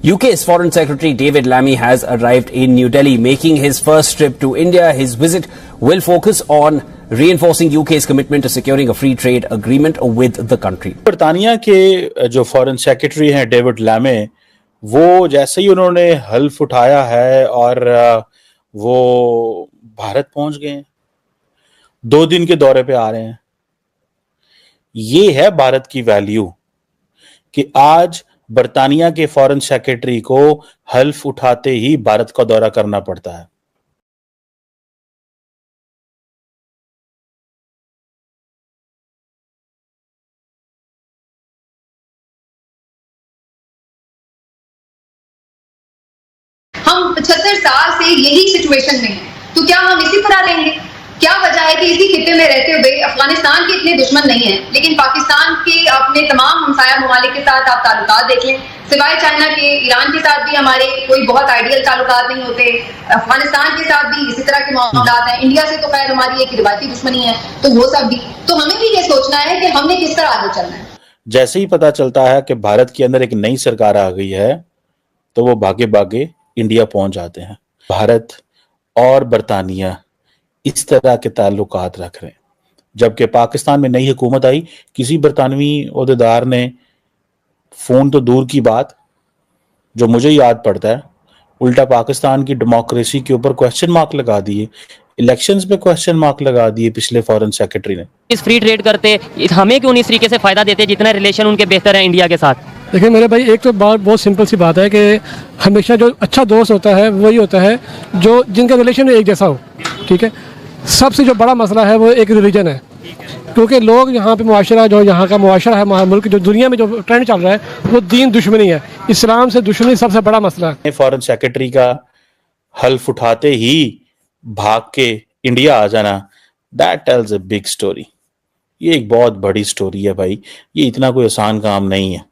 UK's Foreign Secretary David Lammy has arrived in New Delhi, making his first trip to India. His visit will focus on reinforcing UK's commitment to securing a free trade agreement with the country. बरतानिया के जो foreign secretary हैं David लैमे, वो जैसे ही उन्होंने हल्फ उठाया है और वो भारत पहुंच गए हैं, 2 दिन के दौरे पे आ रहे हैं। ये है भारत की वैल्यू कि आज बरतानिया के फॉरेन सेक्रेटरी को हल्फ उठाते ही भारत का दौरा करना पड़ता है। हम 75 साल से यही सिचुएशन में हैं, तो क्या हम इसी तरह रहेंगे? क्या वजह है कि इसी खित्ते में रहते हुए अफगानिस्तान के इतने दुश्मन नहीं हैं, लेकिन पाकिस्तान के अपने तमाम हमसाया ममालिक के साथ आप ताल्लुकात देख लें, सिवाय चाइना के ईरान के साथ भी हमारे कोई बहुत आइडियल ताल्लुकात नहीं होते। अफगानिस्तान के साथ भी इसी तरह के मामलात हैं। इंडिया से तो खैर हमारी एक रिवायती दुश्मनी है, तो वो सब भी। तो हमें भी ये सोचना है कि हमने किस तरह आगे चलना है। जैसे ही पता चलता है कि भारत के अंदर एक नई सरकार आ गई है, तो वो भागे भागे इंडिया पहुंच जाते हैं। भारत और बरतानिया इस तरह के ताल्लुकात रख रहे हैं, जबकि पाकिस्तान में नई हुकूमत आई, किसी बरतानवी ओहदेदार ने फोन तो दूर की बात, जो मुझे याद पड़ता है, उल्टा पाकिस्तान की डेमोक्रेसी के ऊपर क्वेश्चन मार्क लगा दिए, इलेक्शंस पे क्वेश्चन मार्क लगा दिए पिछले फॉरेन सेक्रेटरी ने। इस फ्री ट्रेड करते हमें क्यों नहीं इस तरीके से फायदा देते जितना रिलेशन उनके बेहतर है इंडिया के साथ? देखिए मेरे भाई, एक तो बात बहुत सिंपल सी बात है कि हमेशा जो अच्छा दोस्त होता है वही होता है जो जिनका रिलेशन एक जैसा हो। ठीक है, सबसे जो बड़ा मसला है वो एक रिलीजन है, क्योंकि लोग यहाँ पे मुआशरा, जो यहाँ का मुआशरा है, मुल्क जो दुनिया में जो ट्रेंड चल रहा है वो दीन दुश्मनी है, इस्लाम से दुश्मनी सबसे बड़ा मसला है। फॉरेन सेक्रेटरी का हल्फ उठाते ही भाग के इंडिया आ जाना, that tells a big story. ये एक बहुत बड़ी स्टोरी है भाई, ये इतना कोई आसान काम नहीं है।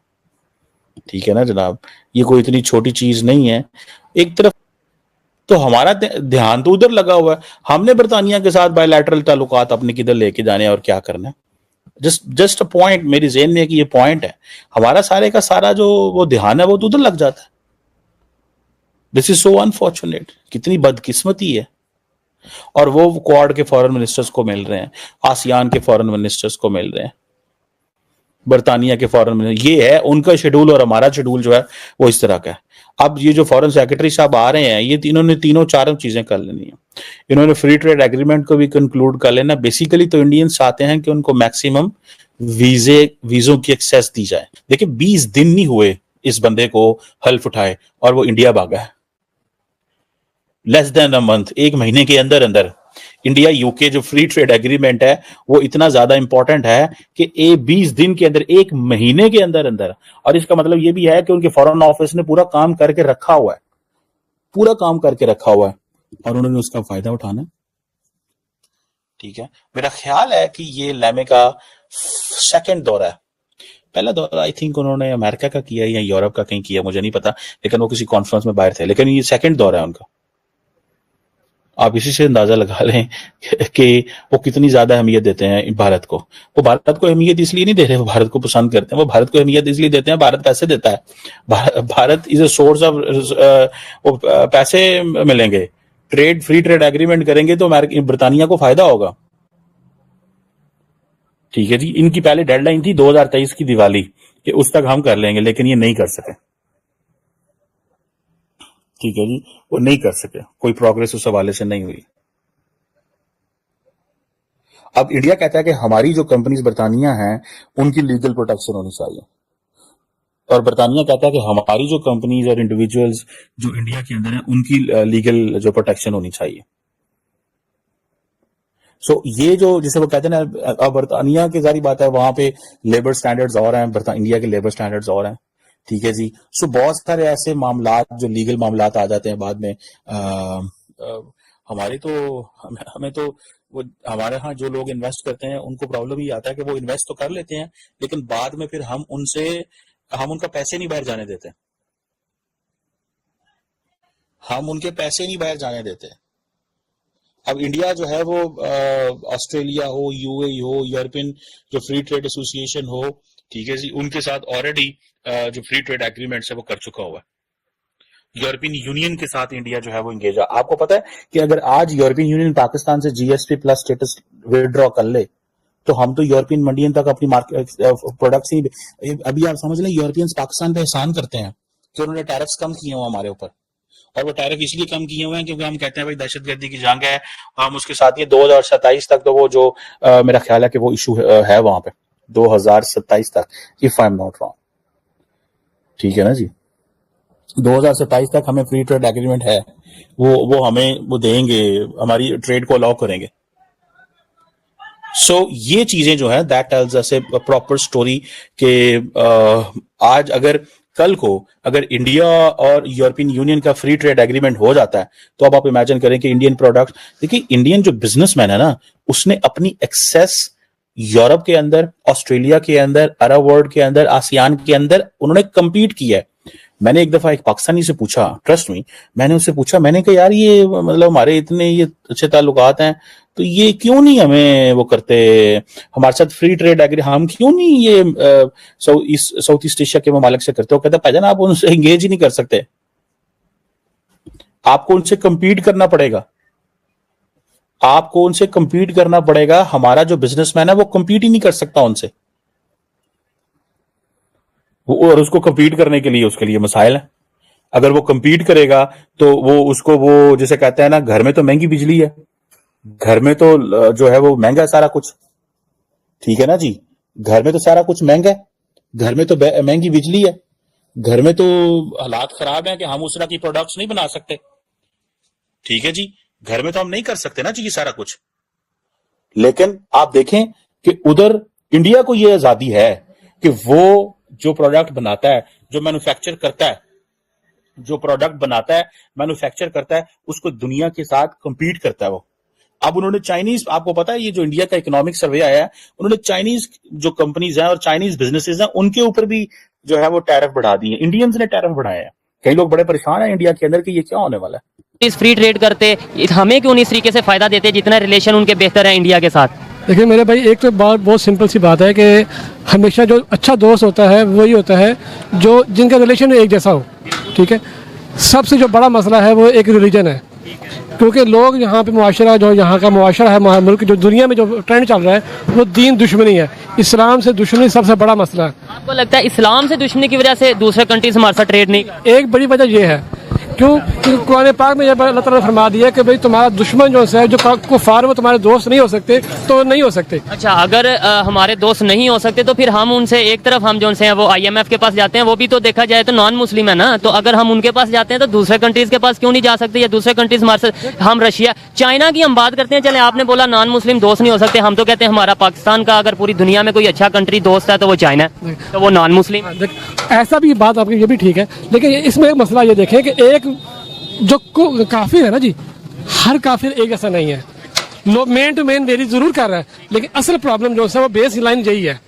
ठीक है ना जनाब, ये कोई इतनी छोटी चीज नहीं है। एक तरफ तो हमारा ध्यान तो उधर लगा हुआ है, हमने बरतानिया के साथ बायलैटरल ताल्लुकात अपने किधर लेके जाने और क्या करना है। जस्ट अ पॉइंट मेरी ज़हन में कि ये पॉइंट है, हमारा सारे का सारा जो वो ध्यान है वो तो उधर लग जाता है। दिस इज सो अनफॉर्चुनेट, कितनी बदकिस्मती है। और वो क्वाड के फॉरेन मिनिस्टर्स को मिल रहे हैं, आसियान के फॉरेन मिनिस्टर्स को मिल रहे हैं, बरतानिया के फॉरेन मिनिस्टर। ये है उनका शेड्यूल और हमारा शेड्यूल जो है वो इस तरह का है। अब ये जो फॉरेन सेक्रेटरी साहब आ रहे हैं, ये तीनों चारों चीजें कर लेनी है। इन्होंने फ्री ट्रेड एग्रीमेंट को भी कंक्लूड कर लेना। बेसिकली तो इंडियंस चाहते हैं कि उनको मैक्सिमम वीजों की एक्सेस दी जाए। देखिए 20 दिन नहीं हुए इस बंदे को हल्फ उठाए और वो इंडिया भागा है। लेस देन अ मंथ, 1 महीने के अंदर अंदर इंडिया यूके जो फ्री ट्रेड एग्रीमेंट है वो इतना ज्यादा इंपॉर्टेंट है कि 20 दिन के अंदर, 1 महीने के अंदर अंदर। और इसका मतलब ये भी है कि उनके फॉरेन ऑफिस ने पूरा काम करके रखा हुआ है, पूरा काम करके रखा हुआ है और उन्होंने उसका फायदा उठाना है। ठीक है, मेरा ख्याल है कि ये लैमे का सेकंड दौरा है। पहला दौरा आई थिंक उन्होंने अमेरिका का किया या यूरोप का कहीं किया, मुझे नहीं पता, लेकिन वो किसी कॉन्फ्रेंस में बाहर थे। लेकिन ये सेकंड दौरा है उनका। आप इसी से अंदाजा लगा लें कि वो कितनी ज्यादा अहमियत देते हैं भारत को। वो भारत को अहमियत इसलिए नहीं दे रहे, वो भारत को पसंद करते हैं। वो भारत को अहमियत इसलिए देते हैं, भारत पैसे देता है। Bharat is a source of पैसे मिलेंगे। फ्री ट्रेड एग्रीमेंट करेंगे तो बरतानिया को फायदा होगा। ठीक है जी, इनकी पहले डेडलाइन थी 2023 की दिवाली कि उस तक हम कर लेंगे, लेकिन ये नहीं कर सके। ठीक है जी, वो नहीं कर सके, कोई प्रोग्रेस उस हवाले से नहीं हुई। अब इंडिया कहता है कि हमारी जो कंपनीज बरतानिया हैं उनकी लीगल प्रोटेक्शन होनी चाहिए, और बरतानिया कहता है कि हमारी जो कंपनीज और इंडिविजुअल्स जो इंडिया के अंदर हैं उनकी लीगल जो प्रोटेक्शन होनी चाहिए। सो ये जो जिसे वो कहते हैं ना, बरतानिया की जारी बात है, वहां पे लेबर स्टैंडर्ड्स और हैं, इंडिया के लेबर स्टैंडर्ड्स और हैं। ठीक है जी, सो बहुत सारे ऐसे मामलात जो लीगल मामलात आ जाते हैं बाद में। हमारे तो हमें तो वो हमारे यहाँ जो लोग इन्वेस्ट करते हैं उनको प्रॉब्लम ही आता है कि वो इन्वेस्ट तो कर लेते हैं, लेकिन बाद में फिर हम उनका पैसे नहीं बाहर जाने देते, हम उनके पैसे नहीं बाहर जाने देते। अब इंडिया जो है वो ऑस्ट्रेलिया हो, यूएई हो, यूरोपियन जो फ्री ट्रेड एसोसिएशन हो, ठीक है जी, उनके साथ ऑलरेडी जो फ्री ट्रेड एग्रीमेंट्स है वो कर चुका हुआ है। यूरोपियन यूनियन के साथ इंडिया जो है वो इंगेज है। आपको पता है कि अगर आज यूरोपियन यूनियन पाकिस्तान से जीएसपी प्लस स्टेटस विड्रॉ कर ले तो हम तो यूरोपियन मंडियन तक अपनी मार्केट प्रोडक्ट्स ही, अभी आप समझ लें यूरोपियंस पाकिस्तान पे एहसान करते हैं कि उन्होंने टैरिफ्स कम किए हुए हमारे ऊपर, और वो टैरिफ इसलिए कम किए हुए हैं क्योंकि हम कहते हैं भाई दहशतगर्दी की जंग है, हम उसके साथ ये 2027 तक तो वो जो मेरा ख्याल है कि वो इशू है वहां पे 2027 तक, if I am not wrong, ठीक है ना जी, 2027 तक हमें फ्री ट्रेड एग्रीमेंट है, वो हमें वो देंगे, हमारी ट्रेड को अलाउ करेंगे। सो ये चीजें जो है that tells us A proper story के आज अगर कल को अगर इंडिया और यूरोपियन यूनियन का फ्री ट्रेड एग्रीमेंट हो जाता है तो अब आप इमेजिन करें कि इंडियन प्रोडक्ट, देखिए इंडियन जो बिजनेसमैन है ना उसने अपनी एक्सेस यूरोप के अंदर, ऑस्ट्रेलिया के अंदर, अरब वर्ल्ड के अंदर, आसियान के अंदर उन्होंने कंपीट किया है। मैंने एक दफा एक पाकिस्तानी से पूछा, ट्रस्ट मी, मैंने उससे पूछा, मैंने कहा यार ये मतलब हमारे इतने ये अच्छे ताल्लुकात हैं तो ये क्यों नहीं हमें वो करते, हमारे साथ फ्री ट्रेड एग्रीमेंट हम क्यों नहीं ये साउथ ईस्ट एशिया के ममालिक से करते हो? कहता भाईजान आप उनसे एंगेज ही नहीं कर सकते, आपको उनसे कंपीट करना पड़ेगा, आपको उनसे कंपीट करना पड़ेगा। हमारा जो बिजनेसमैन है वो कंपीट ही नहीं कर सकता उनसे, और उसको कंपीट करने के लिए उसके लिए मसाइल है। अगर वो कंपीट करेगा तो वो उसको वो जैसे कहते हैं ना, घर में तो महंगी बिजली है, घर में तो जो है वो महंगा है सारा कुछ, ठीक है ना जी, घर में तो सारा कुछ महंगा है, घर में तो महंगी बिजली है, घर में तो हालात खराब है कि हम उस तरह की प्रोडक्ट्स नहीं बना सकते, ठीक है जी, घर में तो हम नहीं कर सकते ना जी ये सारा कुछ। लेकिन आप देखें कि उधर इंडिया को ये आजादी है कि वो जो प्रोडक्ट बनाता है, जो मैन्युफैक्चर करता है, जो प्रोडक्ट बनाता है मैन्युफैक्चर करता है, उसको दुनिया के साथ कंपीट करता है वो। अब उन्होंने चाइनीज, आपको पता है ये जो इंडिया का इकोनॉमिक सर्वे आया है, उन्होंने चाइनीज जो कंपनीज हैं और चाइनीज बिजनेसेस हैं उनके ऊपर भी जो है वो टैरिफ बढ़ा दिए, इंडियंस ने टैरिफ बढ़ाया है। कई लोग बड़े परेशान हैं इंडिया के अंदर कि ये क्या होने वाला है। इस फ्री ट्रेड करते हमें क्यों इस तरीके से फायदा देते जितना रिलेशन उनके बेहतर है इंडिया के साथ? देखिए मेरे भाई, एक तो बात बहुत सिंपल सी बात है कि हमेशा जो अच्छा दोस्त होता है वही होता है जो जिनका रिलेशन एक जैसा हो, ठीक है। सबसे जो बड़ा मसला है वो एक रिलीजन है, क्योंकि लोग यहाँ पे मुआशरा, जो यहाँ का मुआशरा है, मुल्क जो दुनिया में जो ट्रेंड चल रहा है वो दीन दुश्मनी है, इस्लाम से दुश्मनी सबसे बड़ा मसला है। आपको लगता है इस्लाम से दुश्मनी की वजह से दूसरे कंट्रीज हमारे साथ ट्रेड नहीं? एक बड़ी वजह ये है, क्यों? क्योंकि कुरान पाक में अल्लाह ताला ने फरमा दिया कि भाई तुम्हारा दुश्मन जो है, जो कुफार, वो तुम्हारे दोस्त नहीं हो सकते, तो नहीं हो सकते। अच्छा, अगर हमारे दोस्त नहीं हो सकते तो फिर हम उनसे एक तरफ हम जो उनसे हैं वो IMF के पास जाते हैं, वो भी तो देखा जाए तो नॉन मुस्लिम है ना, तो अगर हम उनके पास जाते हैं तो दूसरे कंट्रीज के पास क्यों नहीं जा सकते? या दूसरे कंट्रीज हमारे साथ, हम रशिया, चाइना की हम बात करते हैं, चले आपने बोला नॉन मुस्लिम दोस्त नहीं हो सकते, हम तो कहते हैं हमारा पाकिस्तान का अगर पूरी दुनिया में कोई अच्छा कंट्री दोस्त है तो वो चाइना है, तो वो नॉन मुस्लिम। ऐसा भी बात आपकी ये भी ठीक है, लेकिन इसमें एक मसला ये देखें कि एक जो काफिर है ना जी, हर काफिर एक ऐसा नहीं है, लोग मेन टू मेन देरी जरूर कर रहा है, लेकिन असल प्रॉब्लम जो है वो बेस लाइन यही है।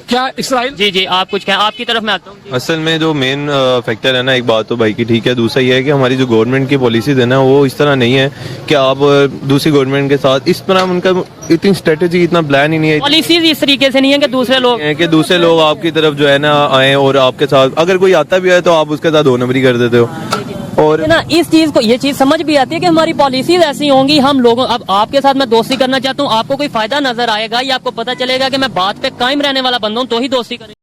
क्या इसराइल, जी आप कुछ कहें, आपकी तरफ मैं आता हूँ। असल में जो मेन फैक्टर है ना, एक बात तो भाई की ठीक है, दूसरा ये है कि हमारी जो गवर्नमेंट की पॉलिसीज है ना वो इस तरह नहीं है कि आप दूसरी गवर्नमेंट के साथ इस तरह, उनका इतनी स्ट्रेटेजी, इतना प्लान ही नहीं है, पॉलिसीज इस तरीके से नहीं है कि दूसरे लोग आपकी तरफ जो है ना आए और आपके साथ, अगर कोई आता भी है तो आप उसके साथ 2 नंबरी कर देते हो। और ना इस चीज को, ये चीज समझ भी आती है कि हमारी पॉलिसीज ऐसी होंगी, हम लोगों, अब आपके साथ मैं दोस्ती करना चाहता हूँ, आपको कोई फायदा नजर आएगा या आपको पता चलेगा कि मैं बात पे कायम रहने वाला बंदा हूँ तो ही दोस्ती करें।